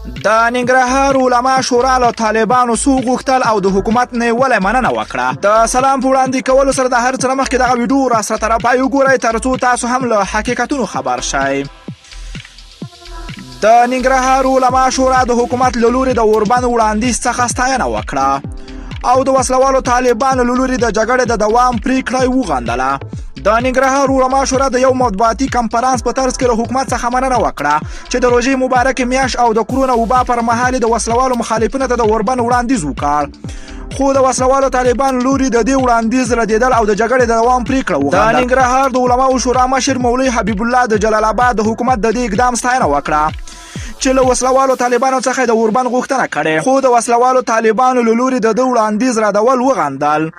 د ننګرهار علما شورا له طالبانو څو غوښتل او د حکومت نیولې مننه وکړه. د سلام په وړاندې کولو سره د هر څه نه مخکې دغه ویډیو را سره تر پای وګورئ ترڅو تاسو هم له حقیقتونو خبر شئ. د ننګرهار علما شورا د حکومت له لوري د اوربند وړاندیز څخه ستاینه وکړه او د وسلوالو طالبانو له لوري د جګړې د دوام پریکړه وغندله. د ننګرهار علما شورا د یو مطبوعاتي کنفرانس په طرز کې له حکومت څخه مننه وکړه چې د روژې مبارکې میاشت او د کرونا وبا پر مهال د وسلوالو مخالفینو ته د اوربند وړاندیز وکړ، خو د وسلوالو طالبانو لوري د دې وړاندیز ردېدل او د جګړې د دوام پریکړه وغندله. د ننګرهار د علماو شورا مشر مولوي حبیب الله د جلال آباد د حکومت د دې اقدام ستاینه وکړه چې له وسلوالو طالبانو څخه د اوربند غوښتنه کړې، خو د وسلوالو طالبانو له لوري د دې وړاندیز ردول وغندل.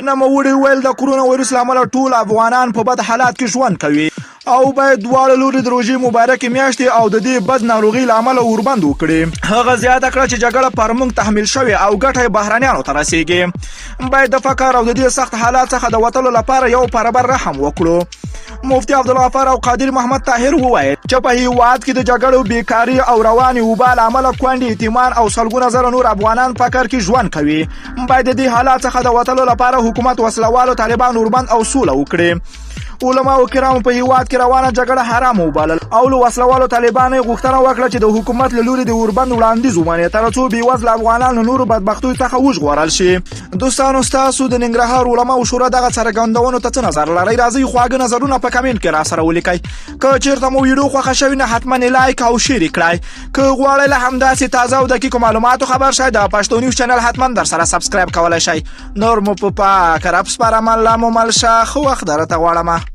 نوموړي ویل د کرونا وایرس له امله ټول افغانان په بد حالات کې ژوند کوي او باید دواړه لوري د روژې مبارکې میاشتې او د دې بد ناروغۍ له امله اوربند وکړي. هغه زیاته کړه چې جګړه پر موږ تحمیل شوې او ګټه یې بهرنیانو ته رسیږي. باید د فقر او د دې سخت حالات څخه د وتلو لپاره یو برابر رحم وکړو. مفتي عبدالغفار او قادر محمد طاهر وویل چې په هیواد کې د جګړو بیکاري او رواني وبا له امله کونډې یتیمان او سلګونه زره نور افغانان په فقر کې ژوند کوي. باید د دې حالات څخه د وتلو لپاره حکومت وسلوالو طالبان اوربند او سوله وکړي. علماو کرامو په هیواد کې روانه جګړه حرام وبلل او له وسلوالو طالبانو غوښتنه وکړه چې د حکومت له لوري د اوربند وړاندیز ومني ترڅو بېوزله افغانان له نورو بدبختیو څخه وژغورل شي. دوستانو ستاسو د ننګرهار علماو شورا دغه څرګندونو ته څه نظر لرئ؟ راځئ خواږه نظرونه په کمنټ کې را سره ولیکئ. که چیرته مو ویډیو خوښه شوې نه حتما لایک او شیر کړئ. که غواړئ له همداسې تازه او دقیقو معلوماتو خبر شئ د پښتو نیوز چینل حتما در سره سبسکرایب کولی شئ. نور مو په پاک رب سپارم. الله مو مل شه. ښه وخت درته غواړم.